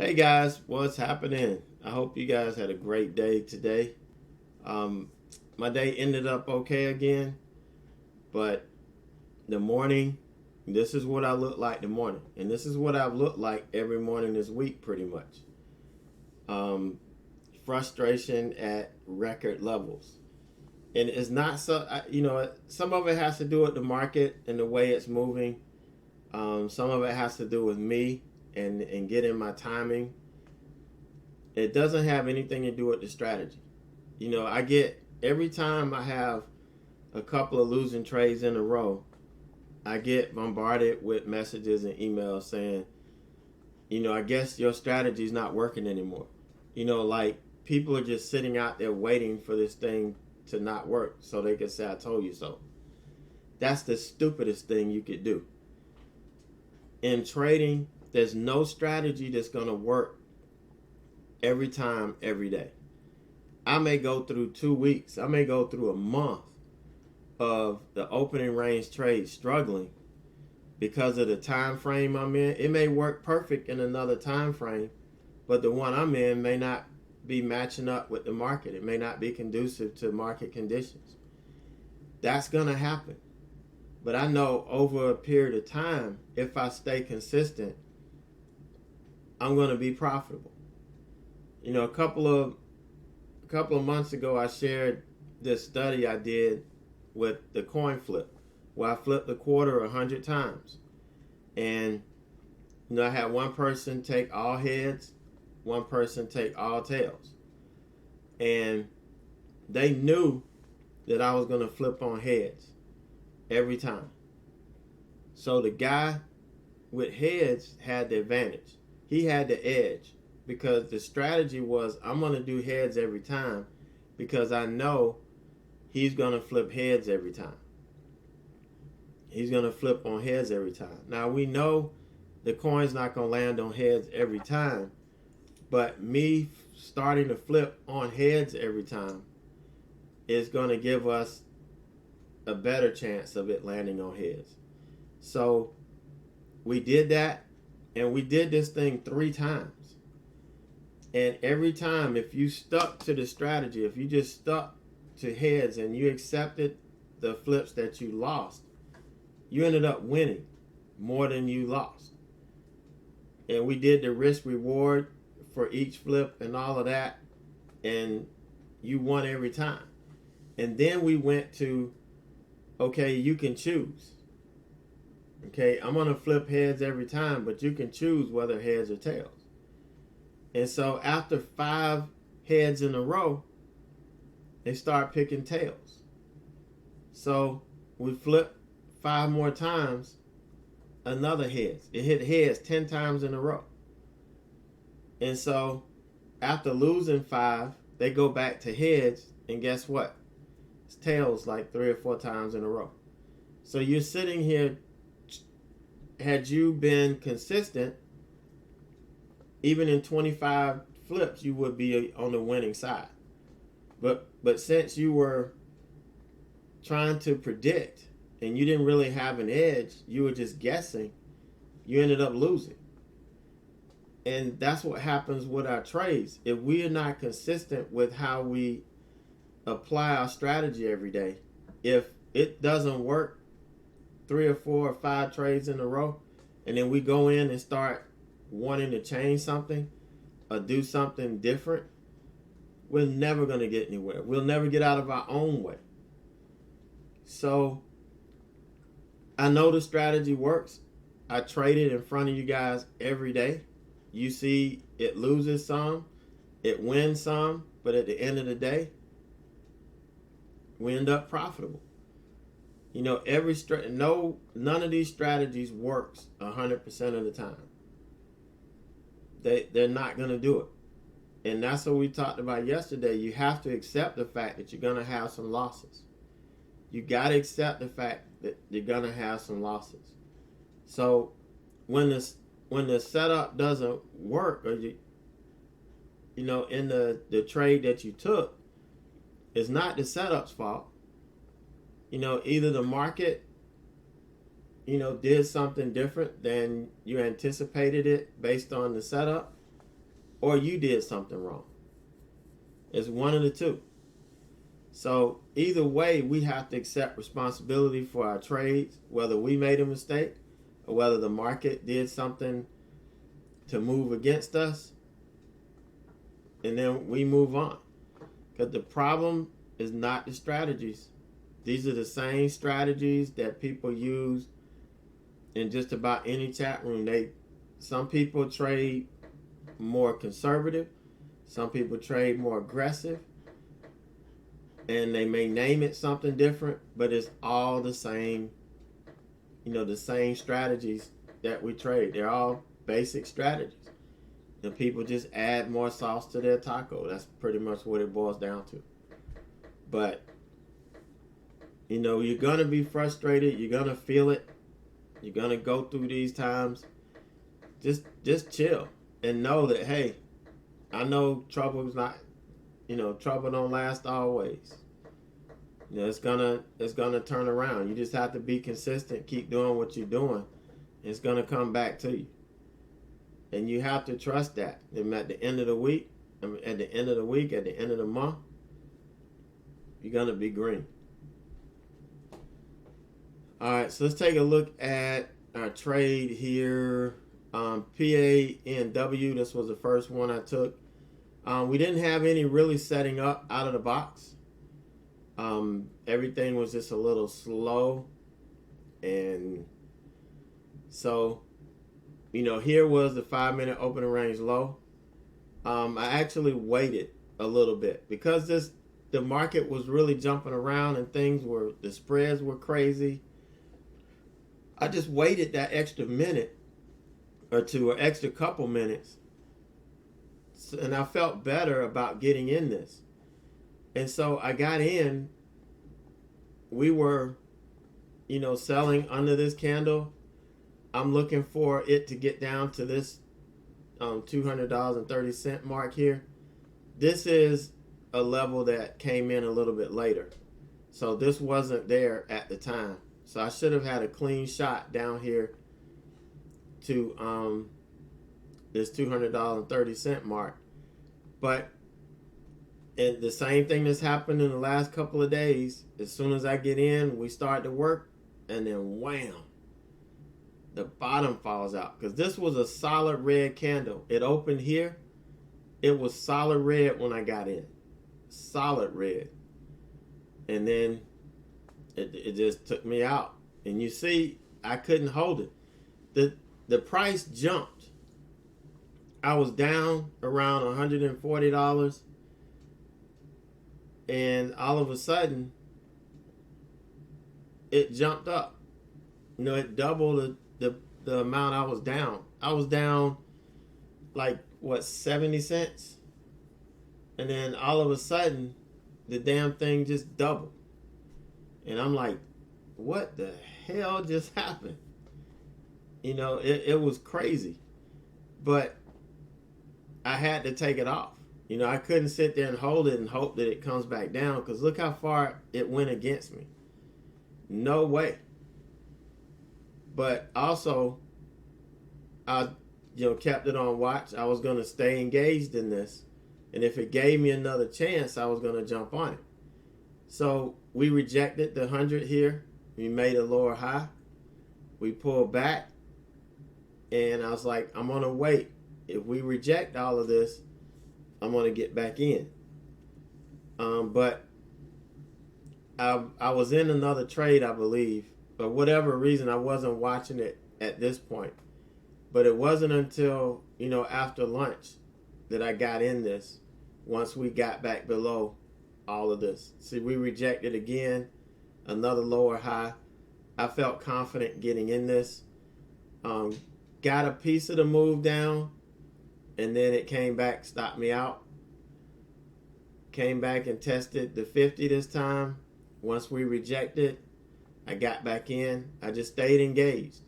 Hey guys, what's happening? I hope you guys had a great day today. Um, my day ended up okay again, but the morning, this is what I look like the morning, and this is what I've looked like every morning this week, pretty much. Um, Frustration at record levels, and it's not so. Some of it has to do with the market and the way it's moving. Some of it has to do with me and getting my timing. It doesn't have anything to do with the strategy. I get every time I have a couple of losing trades in a row, I get bombarded with messages and emails saying, I guess your strategy is not working anymore. Like people are just sitting out there waiting for this thing to not work so they can say, I told you so. That's the stupidest thing you could do. In trading, there's no strategy that's going to work every time, every day. I may go through 2 weeks, I may go through a month of the opening range trade struggling because of the time frame I'm in. It may work perfect in another time frame, but the one I'm in may not be matching up with the market. It may not be conducive to market conditions. That's going to happen. But I know over a period of time, if I stay consistent, I'm going to be profitable. A couple of months ago, I shared this study I did with the coin flip, where I flipped the quarter 100 times. And I had one person take all heads, one person take all tails. And they knew that I was going to flip on heads every time. So the guy with heads had the advantage. He had the edge because the strategy was, I'm going to do heads every time because I know he's going to flip heads every time. He's going to flip on heads every time. Now we know the coin's not going to land on heads every time, but me starting to flip on heads every time is going to give us a better chance of it landing on heads. So we did that, and we did this thing 3 times. And every time, if you stuck to the strategy, if you just stuck to heads and you accepted the flips that you lost, you ended up winning more than you lost. And we did the risk reward for each flip and all of that, and you won every time. And then we went to, okay, you can choose. Okay, I'm going to flip heads every time, but you can choose whether heads or tails. And so after 5 heads in a row, they start picking tails. So we flipped 5 more times, another heads. It hit heads 10 times in a row. And so after losing 5, they go back to heads, and guess what? It's tails like 3 or 4 times in a row. So you're sitting here, had you been consistent, even in 25 flips, you would be on the winning side. But since you were trying to predict and you didn't really have an edge, you were just guessing, you ended up losing. And that's what happens with our trades. If we are not consistent with how we apply our strategy every day, if it doesn't work 3 or 4 or 5 trades in a row, and then we go in and start wanting to change something or do something different, we're never going to get anywhere. We'll never get out of our own way. So I know the strategy works. I trade it in front of you guys every day. You see it loses some, it wins some, but at the end of the day, we end up profitable. None of these strategies works 100% of the time. They're not going to do it. And that's what we talked about yesterday. You have to accept the fact that you're going to have some losses. You got to accept the fact that you're going to have some losses. So when the setup doesn't work, or in the trade that you took, it's not the setup's fault. Either the market did something different than you anticipated it based on the setup, or you did something wrong. It's one of the two. So either way, we have to accept responsibility for our trades, whether we made a mistake or whether the market did something to move against us, and then we move on. Because the problem is not the strategies. These are the same strategies that people use in just about any chat room. Some people trade more conservative, some people trade more aggressive, and they may name it something different, but it's all the same, the same strategies that we trade. They're all basic strategies. And people just add more sauce to their taco. That's pretty much what it boils down to. But, you're going to be frustrated. You're going to feel it. You're going to go through these times. Just chill and know that, hey, I know trouble's not, trouble don't last always. It's gonna turn around. You just have to be consistent, keep doing what you're doing. It's gonna come back to you. And you have to trust that. And at the end of the week, at the end of the month, you're gonna be green. All right, so let's take a look at our trade here. PANW, this was the first one I took. We didn't have any really setting up out of the box. Everything was just a little slow. And so, here was the 5-minute opening range low. I actually waited a little bit because the market was really jumping around and the spreads were crazy. I just waited that extra minute or two, or extra couple minutes, and I felt better about getting in this. And so I got in. We were, selling under this candle. I'm looking for it to get down to this $200.30 mark here. This is a level that came in a little bit later. So this wasn't there at the time. So I should have had a clean shot down here to this $200.30 mark. But the same thing that's happened in the last couple of days, as soon as I get in, we start to work, and then wham, the bottom falls out. Because this was a solid red candle. It opened here. It was solid red when I got in. Solid red. And then it just took me out. And you see, I couldn't hold it. The price jumped. I was down around $140. And all of a sudden, it jumped up. It doubled the amount I was down. I was down like, 70 cents? And then all of a sudden, the damn thing just doubled. And I'm like, what the hell just happened? It was crazy. But I had to take it off. I couldn't sit there and hold it and hope that it comes back down, because look how far it went against me. No way. But also, I kept it on watch. I was going to stay engaged in this. And if it gave me another chance, I was going to jump on it. So we rejected the 100 here. We made a lower high. We pulled back. And I was like, I'm going to wait. If we reject all of this, I'm going to get back in. But I was in another trade, I believe. For whatever reason, I wasn't watching it at this point. But it wasn't until, after lunch that I got in this, once we got back below all of this. See, we rejected again, another lower high. I felt confident getting in this. Got a piece of the move down, and then it came back, stopped me out. Came back and tested the 50 this time. Once we rejected, I got back in. I just stayed engaged.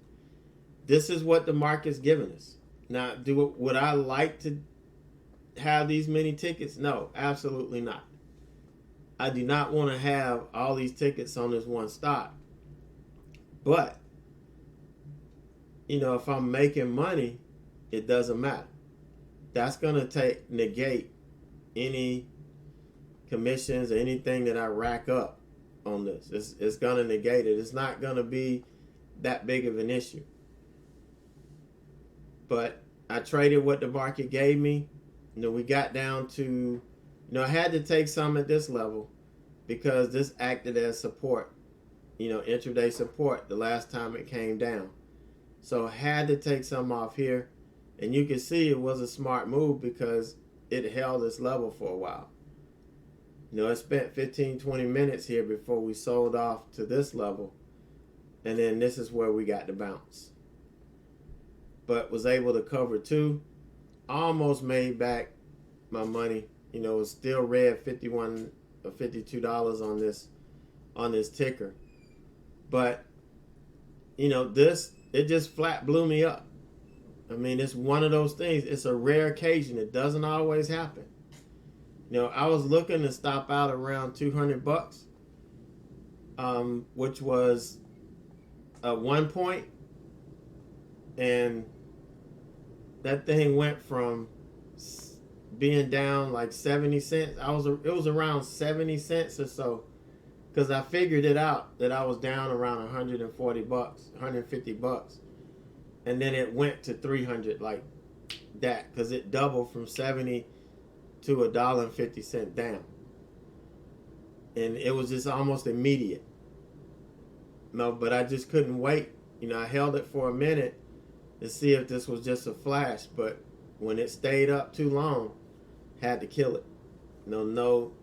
This is what the market's giving us. Now, would I like to have these many tickets? No, absolutely not. I do not want to have all these tickets on this one stock. But, if I'm making money, it doesn't matter. that's going to negate any commissions or anything that I rack up on this. It's going to negate it. It's not going to be that big of an issue. But I traded what the market gave me. We got down to, I had to take some at this level because this acted as support, intraday support the last time it came down. So I had to take some off here. And you can see it was a smart move because it held this level for a while. It spent 15-20 minutes here before we sold off to this level. And then this is where we got the bounce. But was able to cover two. Almost made back my money. It's still red, $51 or $52 on this ticker. But, this, it just flat blew me up. I mean, it's one of those things. It's a rare occasion. It doesn't always happen. I was looking to stop out around $200, which was at one point, and that thing went from being down like 70 cents. It was around 70 cents or so, because I figured it out that I was down around $140, $150. And then it went to 300 like that because it doubled from 70 to $1.50 down. And it was just almost immediate. But I just couldn't wait. I held it for a minute to see if this was just a flash. But when it stayed up too long, had to kill it. No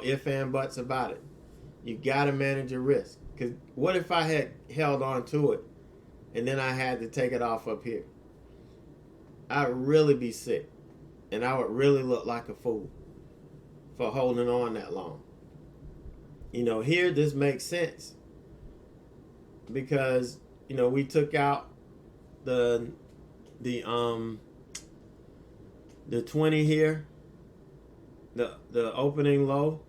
ifs and buts about it. You got to manage your risk. Because what if I had held on to it and then I had to take it off up here? I'd really be sick. And I would really look like a fool for holding on that long. Here this makes sense. Because, we took out the 20 here. The opening low.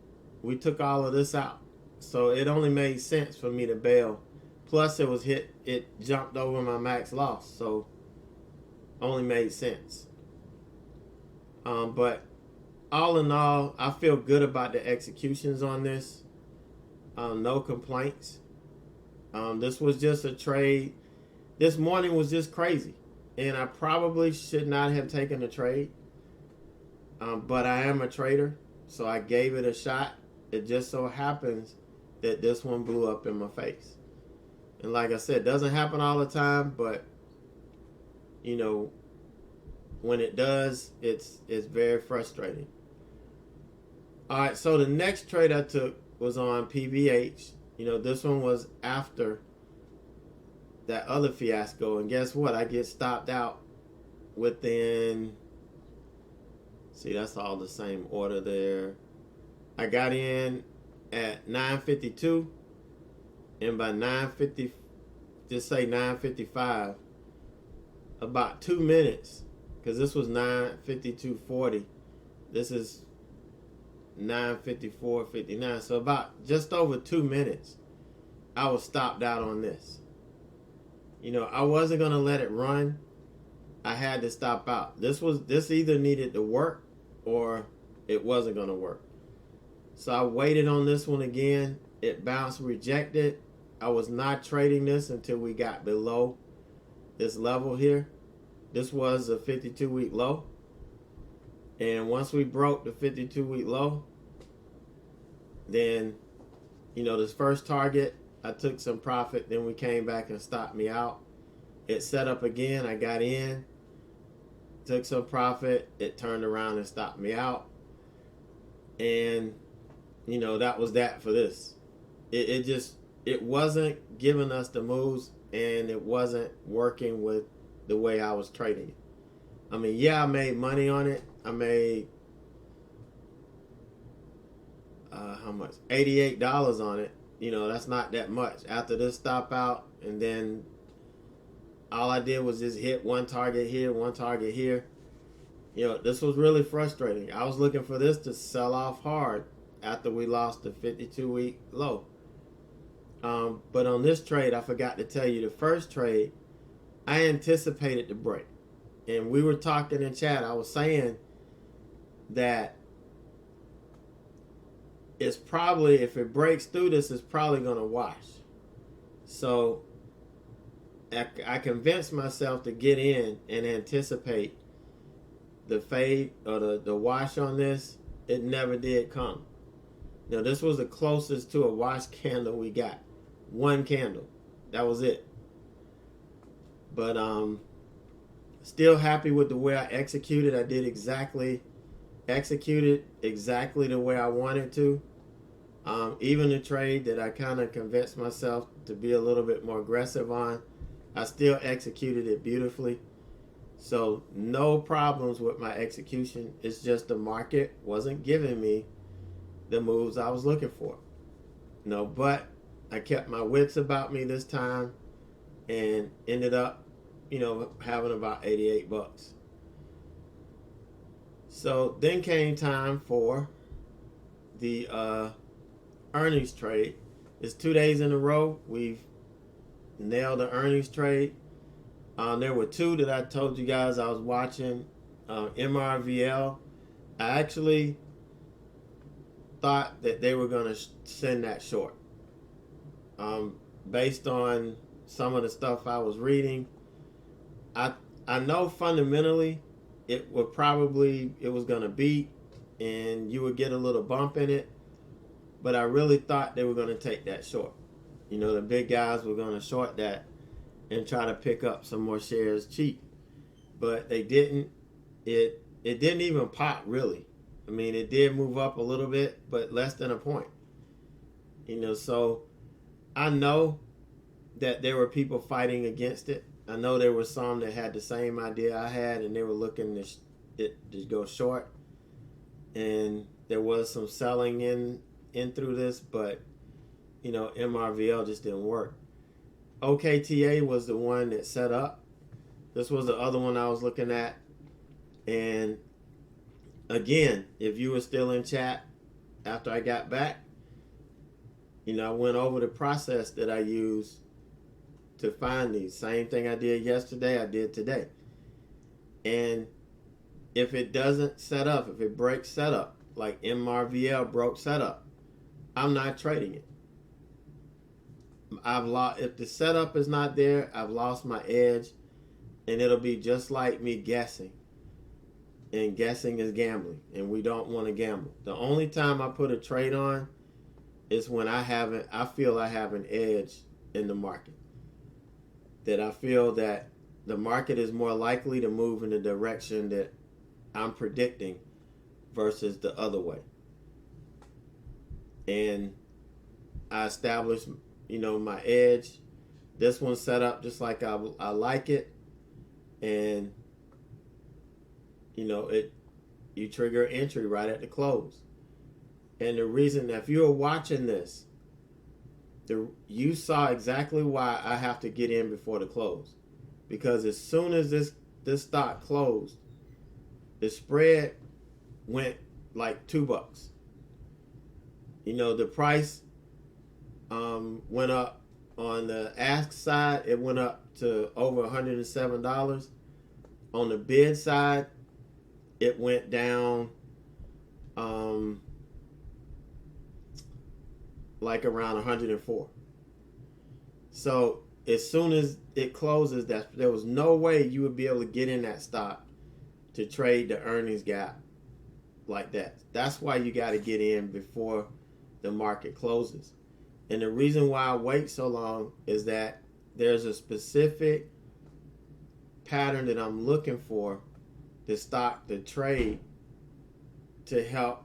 We took all of this out. So it only made sense for me to bail. Plus it jumped over my max loss, so only made sense. But all in all, I feel good about the executions on this. No complaints. This was just a trade. This morning was just crazy, and I probably should not have taken the trade. But I am a trader, so I gave it a shot. It just so happens that this one blew up in my face. And like I said, it doesn't happen all the time, but when it does, it's very frustrating. All right, so the next trade I took was on PVH. This one was after that other fiasco, and guess what? I get stopped out within. See, that's all the same order there. I got in at 9:52. And by 9:50, just say 9:55, about 2 minutes, because this was 9:52:40. This is 9:54:59. So about just over 2 minutes, I was stopped out on this. I wasn't gonna let it run. I had to stop out. This either needed to work or it wasn't gonna work. So I waited on this one again. It bounced, rejected. I was not trading this until we got below this level here. This was a 52-week low. And once we broke the 52-week low, then, this first target, I took some profit. Then we came back and stopped me out. It set up again. I got in, took some profit. It turned around and stopped me out. And, that was that for this. It wasn't giving us the moves, and it wasn't working with the way I was trading it. I mean, yeah, I made money on it. I made how much? $88 on it. That's not that much. After this stop out, and then all I did was just hit one target here, one target here. This was really frustrating. I was looking for this to sell off hard after we lost the 52-week low. But on this trade, I forgot to tell you, the first trade, I anticipated the break. and we were talking in chat. I was saying that it's probably, if it breaks through this, it's probably going to wash. So I convinced myself to get in and anticipate the fade or the wash on this. It never did come. Now, this was the closest to a wash candle we got. One candle. That was it. But still happy with the way I executed. I did executed exactly the way I wanted to. Even the trade that I kind of convinced myself to be a little bit more aggressive on, I still executed it beautifully. So no problems with my execution. It's just the market wasn't giving me the moves I was looking for. No, but I kept my wits about me this time and ended up, having about 88 bucks. So then came time for the earnings trade. It's 2 days in a row. We've nailed the earnings trade. There were two that I told you guys I was watching. MRVL. I actually thought that they were going to send that short. Based on some of the stuff I was reading, I know fundamentally it was going to beat and you would get a little bump in it, but I really thought they were going to take that short. The big guys were going to short that and try to pick up some more shares cheap, but they didn't. It didn't even pop really. I mean, it did move up a little bit, but less than a point. So I know that there were people fighting against it. I know there were some that had the same idea I had, and they were looking to go short. And there was some selling in through this, but MRVL just didn't work. OKTA was the one that set up. This was the other one I was looking at. And again, if you were still in chat after I got back, I went over the process that I used to find these. Same thing I did yesterday, I did today. And if it doesn't set up, if it breaks setup, like MRVL broke setup, I'm not trading it. If the setup is not there, I've lost my edge, and it'll be just like me guessing. And guessing is gambling, and we don't want to gamble. The only time I put a trade on is when I feel I have an edge in the market. That I feel that the market is more likely to move in the direction that I'm predicting versus the other way. And I established, my edge. This one's set up just like I like it. And, you trigger entry right at the close. And the reason, if you were watching this, you saw exactly why I have to get in before the close. Because as soon as this stock closed, the spread went like $2. The price went up on the ask side. It went up to over $107. On the bid side, it went down like around 104. So as soon as it closes, there was no way you would be able to get in that stock to trade the earnings gap like that. That's why you got to get in before the market closes. And the reason why I wait so long is that there's a specific pattern that I'm looking for the stock to trade to help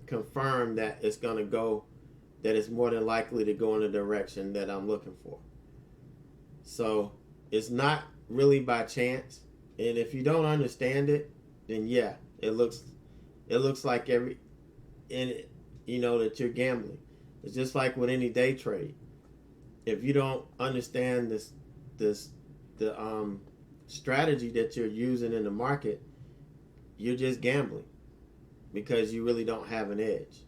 confirm that it's going to go, that it's more than likely to go in the direction that I'm looking for. So it's not really by chance. And if you don't understand it, then yeah, it looks like that you're gambling. It's just like with any day trade. If you don't understand the strategy that you're using in the market, you're just gambling because you really don't have an edge.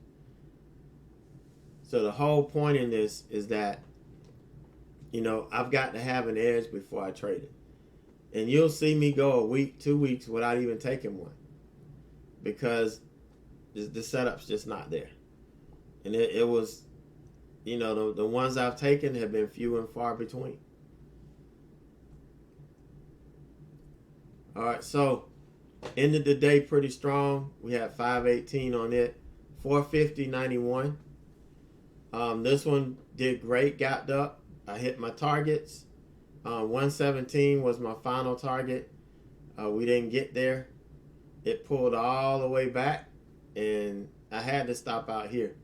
So the whole point in this is that, I've got to have an edge before I trade it. And you'll see me go a week, 2 weeks without even taking one, because the setup's just not there. And it was, the ones I've taken have been few and far between. All right, so ended the day pretty strong. We had 518 on it, 450.91. This one did great, gapped up. I hit my targets. 117 was my final target. We didn't get there. It pulled all the way back, and I had to stop out here.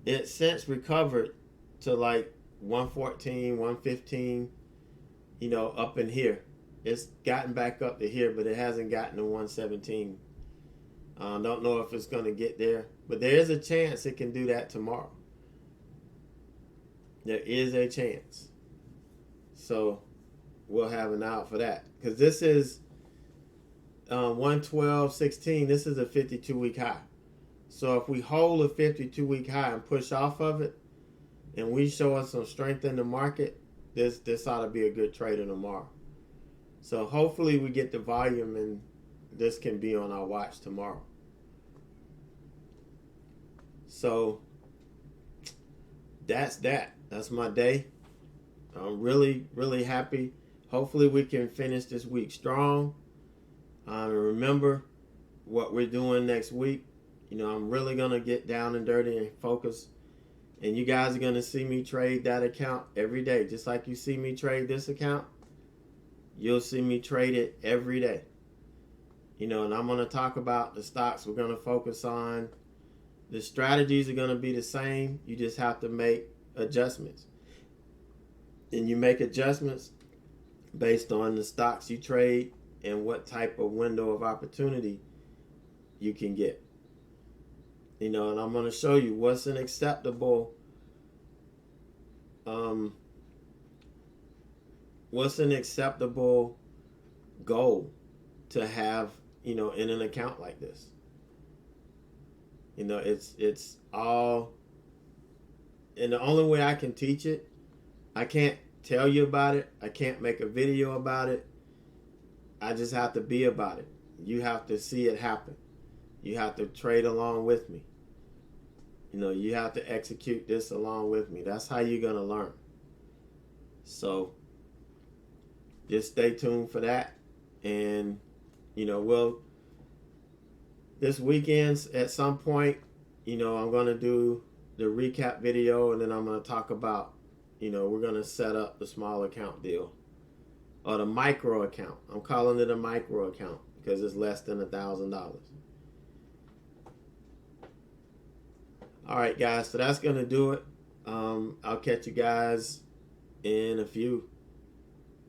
It since recovered to like 114, 115, up in here. It's gotten back up to here, but it hasn't gotten to 117. Don't know if it's going to get there, but there is a chance it can do that tomorrow. There is a chance. So we'll have an eye out for that, because this is 112.16. This is a 52-week high. So if we hold a 52-week high and push off of it, and we show us some strength in the market, this ought to be a good trader tomorrow. So hopefully we get the volume, and this can be on our watch tomorrow. So that's that. That's my day. I'm really, really happy. Hopefully we can finish this week strong. Remember what we're doing next week. I'm really going to get down and dirty and focus. And you guys are going to see me trade that account every day. Just like you see me trade this account, you'll see me trade it every day. And I'm going to talk about the stocks we're going to focus on. The strategies are going to be the same. You just have to make adjustments. And you make adjustments based on the stocks you trade and what type of window of opportunity you can get. And I'm going to show you what's an acceptable goal to have, in an account like this. It's all, and the only way I can teach it, I can't tell you about it. I can't make a video about it. I just have to be about it. You have to see it happen. You have to trade along with me. You have to execute this along with me. That's how you're going to learn. So just stay tuned for that. And, this weekend at some point, I'm going to do the recap video, and then I'm going to talk about, we're going to set up the small account deal, or the micro account. I'm calling it a micro account because it's less than $1,000. All right, guys, so that's going to do it. I'll catch you guys in a few.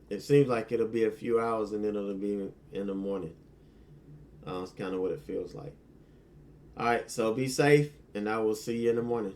It seems like it'll be a few hours, and then it'll be in the morning. It's kind of what it feels like. All right, so be safe, and I will see you in the morning.